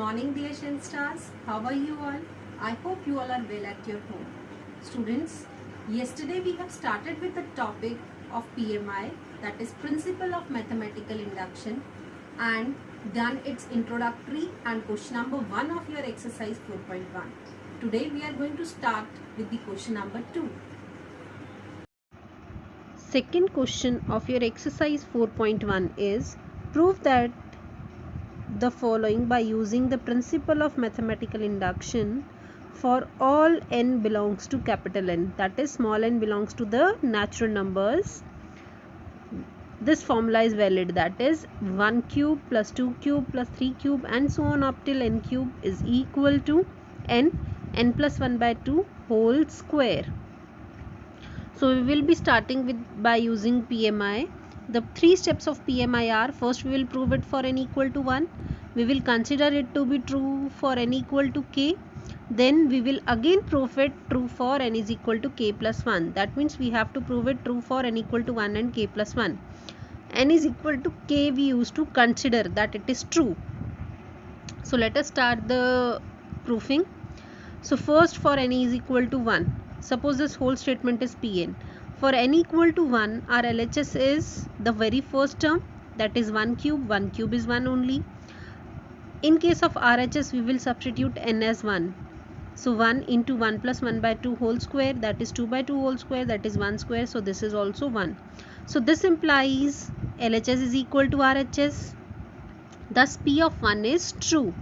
morning dear Shen Stars. How are you all? I hope you all are well at your home. Students, yesterday we have started with the topic of PMI, that is Principle of Mathematical Induction, and done its introductory and question number 1 of your exercise 4.1. Today we are going to start with the question number 2. Second question of your exercise 4.1 is prove that the following by using the principle of mathematical induction for all n belongs to capital N, that is small n belongs to the natural numbers. This formula is valid, that is 1 cube plus 2 cube plus 3 cube and so on up till n cube is equal to n plus 1 by 2 whole square. So we will be starting with by using PMI. The 3 steps of PMI are: first we will prove it for n equal to 1, we will consider it to be true for n equal to k, then we will again prove it true for n is equal to k plus 1. That means we have to prove it true for n equal to 1 and k plus 1. N is equal to k we used to consider that it is true. So let us start the proofing. So first, for n is equal to 1, suppose this whole statement is Pn. For n equal to 1, our LHS is the very first term, that is 1 cube is 1 only. In case of RHS, we will substitute n as 1. So 1 into 1 plus 1 by 2 whole square, that is 2 by 2 whole square, that is 1 square. So this is also 1. So this implies LHS is equal to RHS. Thus P of 1 is true.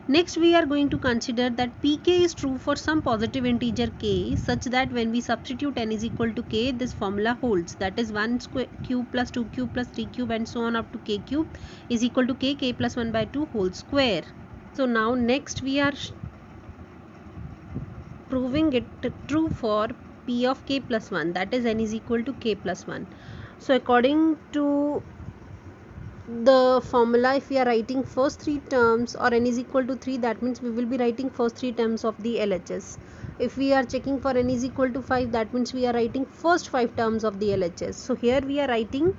Next we are going to consider that Pk is true for some positive integer k such that when we substitute n is equal to k, this formula holds, that is 1 cube plus 2 cube plus 3 cube and so on up to k cube is equal to k plus 1 by 2 whole square. So now next we are proving it true for P of k plus 1, that is n is equal to k plus 1. So according to the formula, if we are writing first 3 terms or n is equal to 3, that means we will be writing first 3 terms of the LHS. If we are checking for n is equal to 5, that means we are writing first 5 terms of the LHS. So here we are writing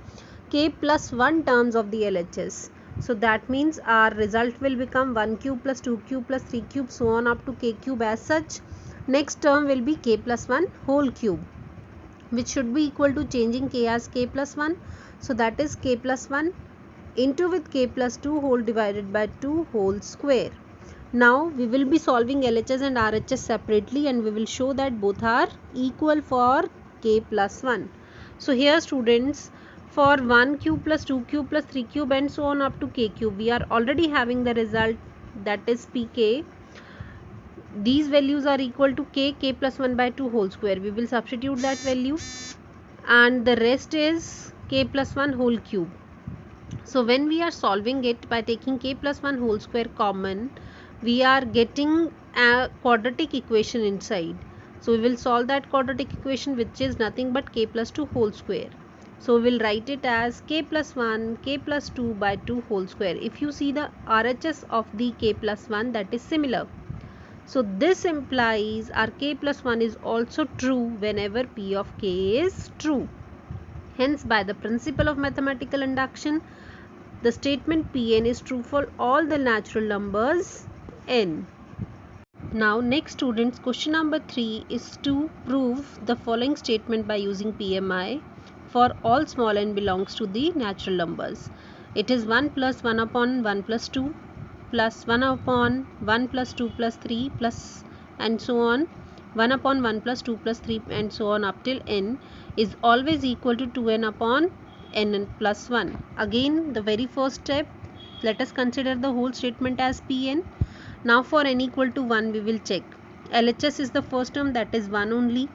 k plus 1 terms of the LHS. So that means our result will become 1 cube plus 2 cube plus 3 cube so on up to k cube as such. Next term will be k plus 1 whole cube, which should be equal to changing k as k plus 1. So that is k plus 1 into with k plus 2 whole divided by 2 whole square. Now we will be solving LHS and RHS separately and we will show that both are equal for k plus 1. So here students, for 1 cube plus 2 cube plus 3 cube and so on up to k cube, we are already having the result, that is Pk. These values are equal to k plus 1 by 2 whole square. We will substitute that value and the rest is k plus 1 whole cube. So when we are solving it by taking k plus 1 whole square common, we are getting a quadratic equation inside. So we will solve that quadratic equation, which is nothing but k plus 2 whole square. So we will write it as k plus 1 k plus 2 by 2 whole square. If you see the RHS of the k plus 1, that is similar. So this implies our k plus 1 is also true whenever P of k is true. Hence, by the principle of mathematical induction, the statement Pn is true for all the natural numbers n. Now next students, question number 3 is to prove the following statement by using PMI for all small n belongs to the natural numbers. It is 1 plus 1 upon 1 plus 2 plus 1 upon 1 plus 2 plus 3 plus and so on 1 upon 1 plus 2 plus 3 and so on up till n is always equal to 2n upon n plus 1. Again the very first step, let us consider the whole statement as Pn. Now for n equal to 1 we will check. LHS is the first term, that is 1 only.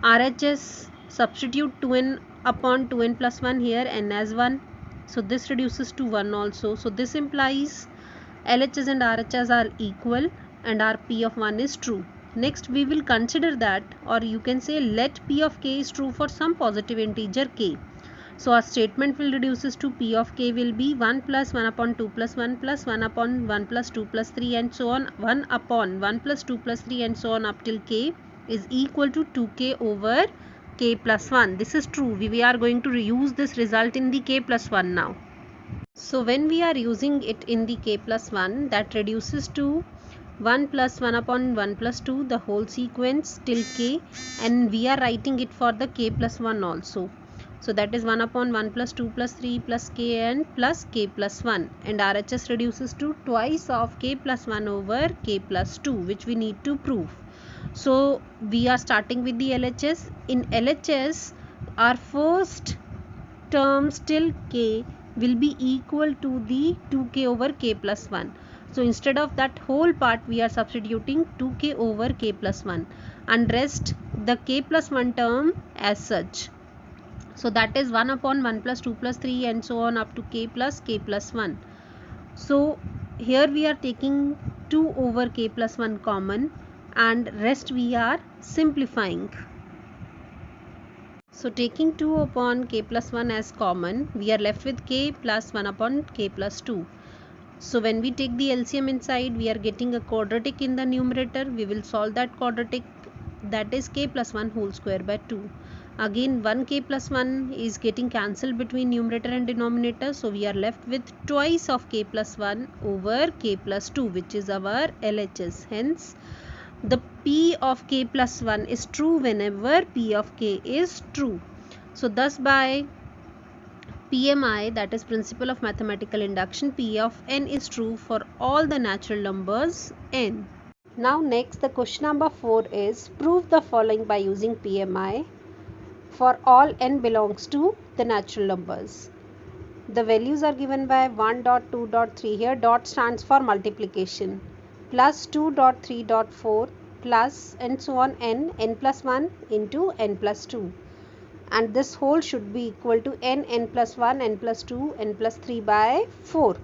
RHS, substitute 2n upon 2n plus 1 here, n as 1. So this reduces to 1 also. So this implies LHS and RHS are equal and our P of 1 is true. Next we will consider that, or you can say let P of k is true for some positive integer k. So our statement will reduces to P of k will be 1 plus 1 upon 2 plus 1 plus 1 upon 1 plus 2 plus 3 and so on 1 upon 1 plus 2 plus 3 and so on up till k is equal to 2k over k plus 1. This is true. We are going to reuse this result in the k plus 1 now. So when we are using it in the k plus 1, that reduces to 1 plus 1 upon 1 plus 2, the whole sequence till k, and we are writing it for the k plus 1 also. So that is 1 upon 1 plus 2 plus 3 plus k and plus k plus 1, and RHS reduces to twice of k plus 1 over k plus 2, which we need to prove. So we are starting with the LHS. In LHS, our first terms till k will be equal to the 2k over k plus 1. So instead of that whole part, we are substituting 2k over k plus 1 and rest the k plus 1 term as such. So that is 1 upon 1 plus 2 plus 3 and so on up to k plus 1. So here we are taking 2 over k plus 1 common and rest we are simplifying. So taking 2 upon k plus 1 as common, we are left with k plus 1 upon k plus 2. So when we take the LCM inside, we are getting a quadratic in the numerator. We will solve that quadratic, that is k plus 1 whole square by 2. Again 1k plus 1 is getting cancelled between numerator and denominator. So we are left with twice of k plus 1 over k plus 2, which is our LHS. Hence the P of k plus 1 is true whenever P of k is true. So thus by PMI, that is principle of mathematical induction, P of n is true for all the natural numbers n. Now next, the question number 4 is prove the following by using PMI for all n belongs to the natural numbers. The values are given by 1.2.3. Here dot stands for multiplication, plus 2.3.4 plus and so on n plus 1 into n plus 2, and this whole should be equal to n plus 1, n plus 2, n plus 3 by 4.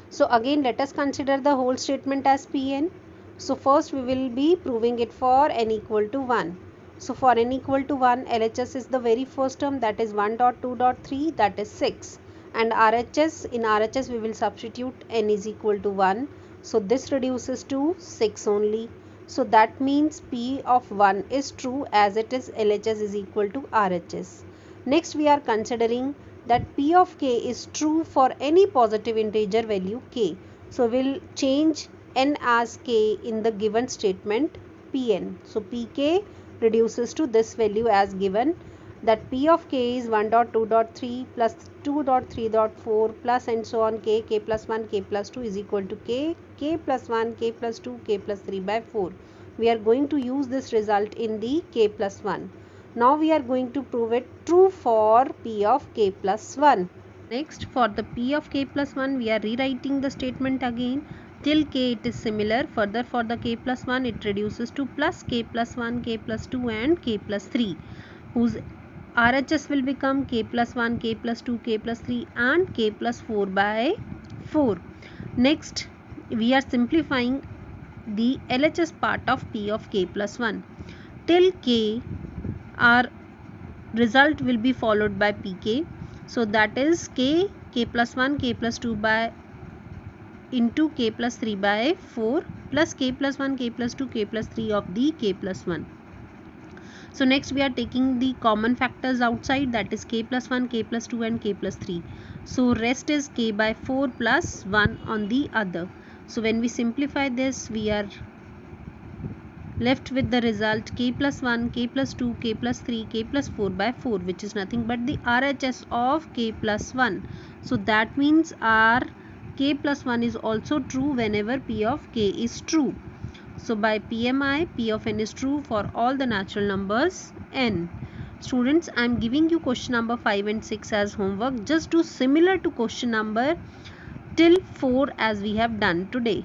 So again let us consider the whole statement as Pn. So first we will be proving it for n equal to 1. So for n equal to 1, LHS is the very first term, that is 1.2.3, that is 6, and RHS, in RHS we will substitute n is equal to 1. So this reduces to 6 only. So that means P of 1 is true, as it is LHS is equal to RHS. Next we are considering that P of k is true for any positive integer value k. So we will change n as k in the given statement Pn. So Pk reduces to this value as given, that P of k is 1.2.3 plus 2.3.4 plus and so on k plus 1, k plus 2 is equal to k plus 1, k plus 2, k plus 3 by 4. We are going to use this result in the k plus 1. Now we are going to prove it true for P of k plus 1. Next, for the P of k plus 1, we are rewriting the statement again. Till k it is similar. Further, for the k plus 1, it reduces to plus k plus 1, k plus 2 and k plus 3, whose RHS will become k plus 1, k plus 2, k plus 3 and k plus 4 by 4. Next, we are simplifying the LHS part of P of k plus 1. Till k, our result will be followed by Pk. So that is k plus 1, k plus 2 by into k plus 3 by 4 plus k plus 1, k plus 2, k plus 3 of the k plus 1. So next we are taking the common factors outside, that is k plus 1, k plus 2 and k plus 3. So rest is k by 4 plus 1 on the other. So when we simplify this, we are left with the result k plus 1, k plus 2, k plus 3, k plus 4 by 4, which is nothing but the RHS of k plus 1. So that means our k plus 1 is also true whenever P of k is true. So by PMI, P of n is true for all the natural numbers n. Students, I am giving you question number 5 and 6 as homework. Just do similar to question number till 4 as we have done today.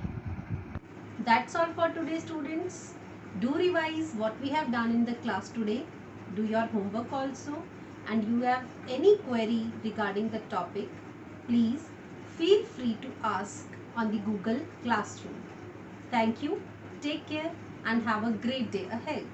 That's all for today, students. Do revise what we have done in the class today. Do your homework also. And you have any query regarding the topic, please feel free to ask on the Google Classroom. Thank you. Take care and have a great day ahead.